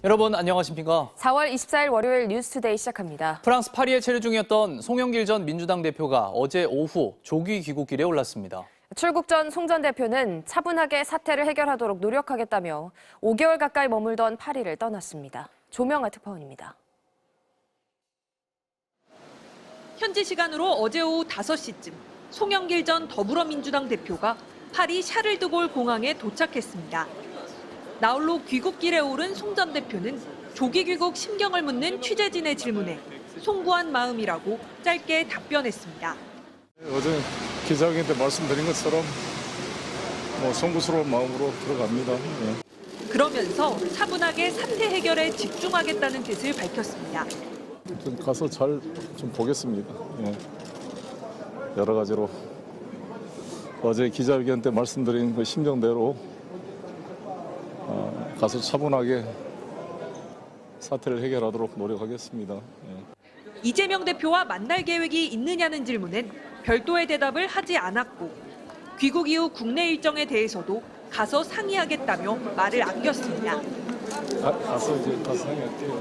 여러분 안녕하십니까? 4월 24일 월요일 뉴스투데이 시작합니다. 프랑스 파리에 체류 중이었던 송영길 전 민주당 대표가 어제 오후 조기 귀국길에 올랐습니다. 출국 전 송 전 대표는 차분하게 사태를 해결하도록 노력하겠다며 5개월 가까이 머물던 파리를 떠났습니다. 조명아 특파원입니다. 현지 시간으로 어제 오후 5시쯤 송영길 전 더불어민주당 대표가 파리 샤를드골 공항에 도착했습니다. 나홀로 귀국길에 오른 송 전 대표는 조기 귀국 심경을 묻는 취재진의 질문에 송구한 마음이라고 짧게 답변했습니다. 어제 기자회견 때 말씀드린 것처럼 송구스러운 마음으로 들어갑니다. 그러면서 차분하게 사태 해결에 집중하겠다는 뜻을 밝혔습니다. 좀 가서 잘 좀 보겠습니다. 여러 가지로 어제 기자회견 때 말씀드린 그 심정대로 가서 차분하게 사태를 해결하도록 노력하겠습니다. 이재명 대표와 만날 계획이 있느냐는 질문엔 별도의 대답을 하지 않았고 귀국 이후 국내 일정에 대해서도 가서 상의하겠다며 말을 아꼈습니다. 가서 상의할게요.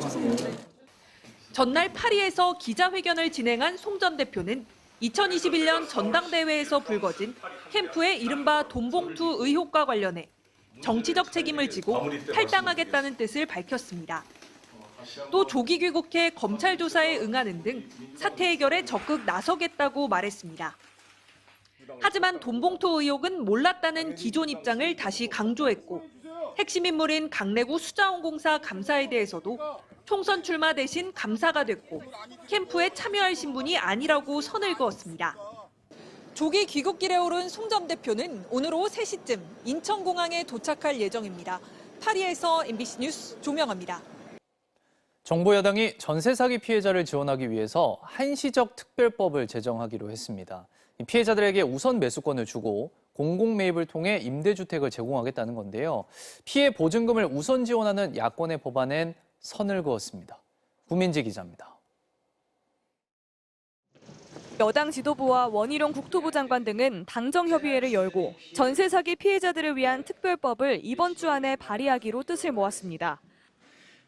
전날 파리에서 기자회견을 진행한 송 전 대표는 2021년 전당대회에서 불거진 캠프의 이른바 돈봉투 의혹과 관련해 정치적 책임을 지고 탈당하겠다는 뜻을 밝혔습니다. 또 조기 귀국해 검찰 조사에 응하는 등 사태 해결에 적극 나서겠다고 말했습니다. 하지만 돈봉투 의혹은 몰랐다는 기존 입장을 다시 강조했고 핵심 인물인 강래구 수자원공사 감사에 대해서도 총선 출마 대신 감사가 됐고 캠프에 참여할 신분이 아니라고 선을 그었습니다. 조기 귀국길에 오른 송 전 대표는 오늘 오후 3시쯤 인천공항에 도착할 예정입니다. 파리에서 MBC 뉴스 조명아입니다. 정부 여당이 전세 사기 피해자를 지원하기 위해서 한시적 특별법을 제정하기로 했습니다. 피해자들에게 우선 매수권을 주고 공공 매입을 통해 임대주택을 제공하겠다는 건데요. 피해 보증금을 우선 지원하는 야권의 법안엔 선을 그었습니다. 구민지 기자입니다. 여당 지도부와 원희룡 국토부 장관 등은 당정협의회를 열고 전세 사기 피해자들을 위한 특별법을 이번 주 안에 발의하기로 뜻을 모았습니다.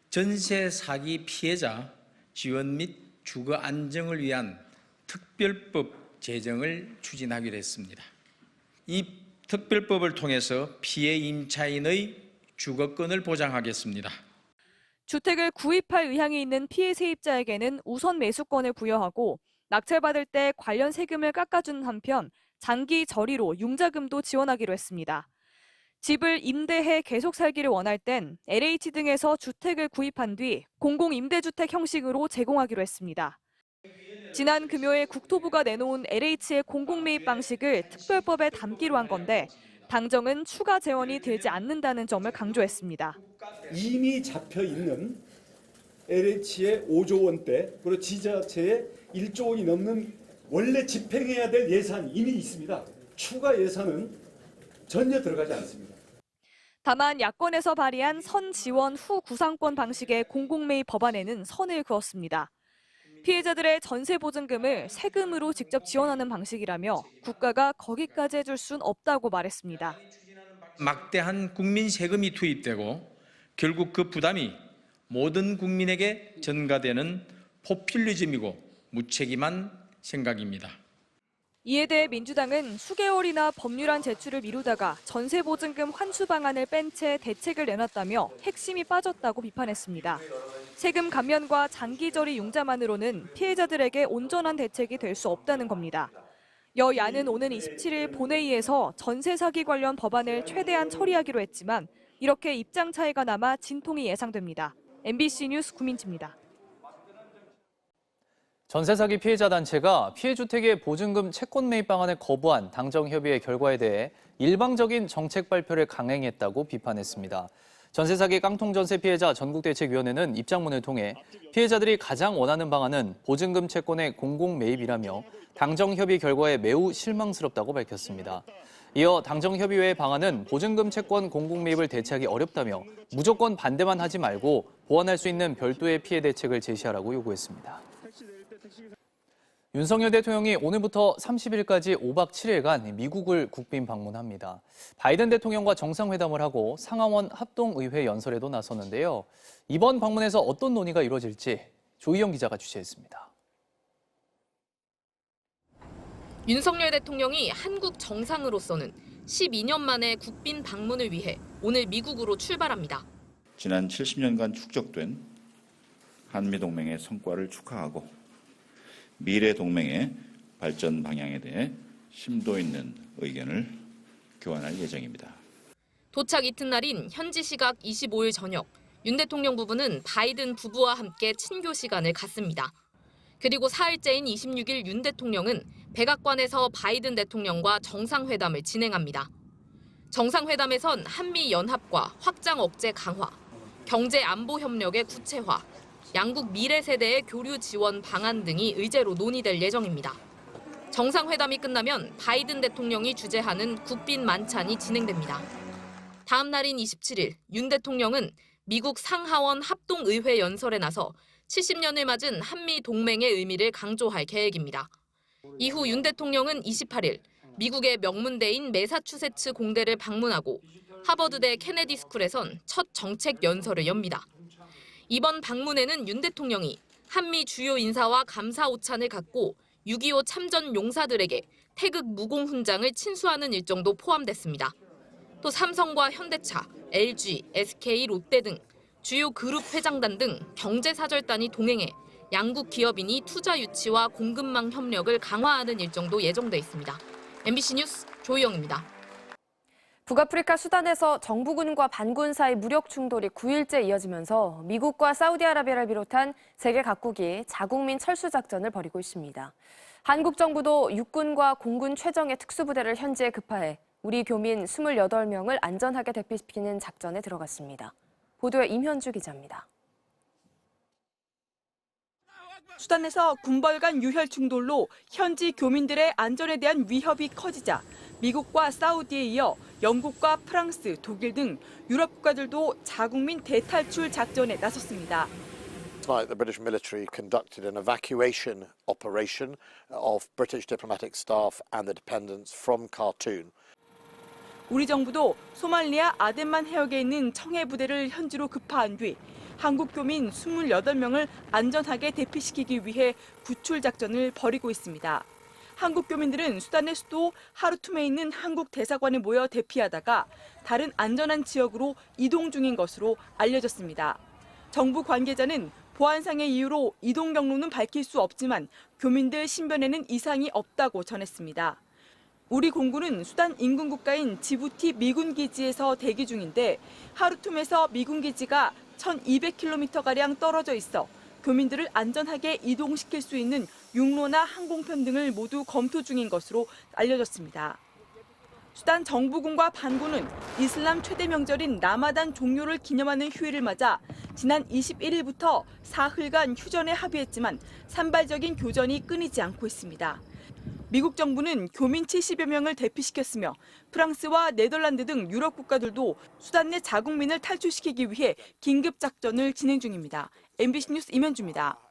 전세 사기 피해자 지원 및 주거 안정을 위한 특별법 제정을 추진하기로 했습니다. 이 특별법을 통해서 피해 임차인의 주거권을 보장하겠습니다. 주택을 구입할 의향이 있는 피해 세입자에게는 우선 매수권을 부여하고 낙찰받을 때 관련 세금을 깎아주는 한편 장기 저리로 융자금도 지원하기로 했습니다. 집을 임대해 계속 살기를 원할 땐 LH 등에서 주택을 구입한 뒤 공공임대주택 형식으로 제공하기로 했습니다. 지난 금요일 국토부가 내놓은 LH의 공공매입 방식을 특별법에 담기로 한 건데 당정은 추가 재원이 들지 않는다는 점을 강조했습니다. 이미 잡혀 있는 LH의 5조 원대 그리고 지자체의 1조 원이 넘는 원래 집행해야 될 예산이 이미 있습니다. 추가 예산은 전혀 들어가지 않습니다. 다만 야권에서 발의한 선 지원 후 구상권 방식의 공공매입 법안에는 선을 그었습니다. 피해자들의 전세 보증금을 세금으로 직접 지원하는 방식이라며 국가가 거기까지 해줄 순 없다고 말했습니다. 막대한 국민 세금이 투입되고 결국 그 부담이 모든 국민에게 전가되는 포퓰리즘이고 무책임한 생각입니다. 이에 대해 민주당은 수개월이나 법률안 제출을 미루다가 전세보증금 환수 방안을 뺀 채 대책을 내놨다며 핵심이 빠졌다고 비판했습니다. 세금 감면과 장기저리 융자만으로는 피해자들에게 온전한 대책이 될 수 없다는 겁니다. 여야는 오는 27일 본회의에서 전세 사기 관련 법안을 최대한 처리하기로 했지만 이렇게 입장 차이가 남아 진통이 예상됩니다. MBC 뉴스 구민지입니다. 전세 사기 피해자 단체가 피해 주택의 보증금 채권 매입 방안을 거부한 당정협의회 결과에 대해 일방적인 정책 발표를 강행했다고 비판했습니다. 전세 사기 깡통 전세 피해자 전국대책위원회는 입장문을 통해 피해자들이 가장 원하는 방안은 보증금 채권의 공공 매입이라며 당정협의 결과에 매우 실망스럽다고 밝혔습니다. 이어 당정협의회의 방안은 보증금 채권 공공 매입을 대체하기 어렵다며 무조건 반대만 하지 말고 보완할 수 있는 별도의 피해 대책을 제시하라고 요구했습니다. 윤석열 대통령이 오늘부터 30일까지 5박 7일간 미국을 국빈 방문합니다. 바이든 대통령과 정상회담을 하고 상하원 합동의회 연설에도 나섰는데요. 이번 방문에서 어떤 논의가 이루어질지 조희영 기자가 취재했습니다. 윤석열 대통령이 한국 정상으로서는 12년 만에 국빈 방문을 위해 오늘 미국으로 출발합니다. 지난 70년간 축적된 한미동맹의 성과를 축하하고 미래 동맹의 발전 방향에 대해 심도 있는 의견을 교환할 예정입니다. 도착 이튿날인 현지 시각 25일 저녁, 윤 대통령 부부는 바이든 부부와 함께 친교 시간을 갖습니다. 그리고 사흘째인 26일 윤 대통령은 백악관에서 바이든 대통령과 정상회담을 진행합니다. 정상회담에선 한미 연합과 확장 억제 강화, 경제 안보 협력의 구체화, 양국 미래 세대의 교류 지원 방안 등이 의제로 논의될 예정입니다. 정상회담이 끝나면 바이든 대통령이 주재하는 국빈 만찬이 진행됩니다. 다음 날인 27일, 윤 대통령은 미국 상하원 합동의회 연설에 나서 70년을 맞은 한미 동맹의 의미를 강조할 계획입니다. 이후 윤 대통령은 28일, 미국의 명문대인 매사추세츠 공대를 방문하고 하버드대 케네디 스쿨에선 첫 정책 연설을 엽니다. 이번 방문에는 윤 대통령이 한미 주요 인사와 감사 오찬을 갖고 6.25 참전 용사들에게 태극 무공 훈장을 친수하는 일정도 포함됐습니다. 또 삼성과 현대차, LG, SK, 롯데 등 주요 그룹 회장단 등 경제사절단이 동행해 양국 기업인이 투자 유치와 공급망 협력을 강화하는 일정도 예정돼 있습니다. MBC 뉴스 조희영입니다. 북아프리카 수단에서 정부군과 반군 사이 무력 충돌이 9일째 이어지면서 미국과 사우디아라비아를 비롯한 세계 각국이 자국민 철수 작전을 벌이고 있습니다. 한국 정부도 육군과 공군 최정예 특수부대를 현지에 급파해 우리 교민 28명을 안전하게 대피시키는 작전에 들어갔습니다. 보도에 임현주 기자입니다. 수단에서 군벌 간 유혈 충돌로 현지 교민들의 안전에 대한 위협이 커지자 미국과 사우디에 이어 영국과 프랑스, 독일 등 유럽 국가들도 자국민 대탈출 작전에 나섰습니다. Tonight, the British military conducted an evacuation operation of British diplomatic staff and the dependents from Khartoum. 우리 정부도 소말리아 아덴만 해역에 있는 청해 부대를 현지로 급파한 뒤 한국 교민 28명을 안전하게 대피시키기 위해 구출 작전을 벌이고 있습니다. 한국 교민들은 수단의 수도 하르툼에 있는 한국 대사관에 모여 대피하다가 다른 안전한 지역으로 이동 중인 것으로 알려졌습니다. 정부 관계자는 보안상의 이유로 이동 경로는 밝힐 수 없지만 교민들 신변에는 이상이 없다고 전했습니다. 우리 공군은 수단 인근 국가인 지부티 미군 기지에서 대기 중인데 하르툼에서 미군 기지가 1200km가량 떨어져 있어 교민들을 안전하게 이동시킬 수 있는 육로나 항공편 등을 모두 검토 중인 것으로 알려졌습니다. 수단 정부군과 반군은 이슬람 최대 명절인 라마단 종료를 기념하는 휴일을 맞아 지난 21일부터 사흘간 휴전에 합의했지만 산발적인 교전이 끊이지 않고 있습니다. 미국 정부는 교민 70여 명을 대피시켰으며 프랑스와 네덜란드 등 유럽 국가들도 수단 내 자국민을 탈출시키기 위해 긴급 작전을 진행 중입니다. MBC 뉴스 임현주입니다.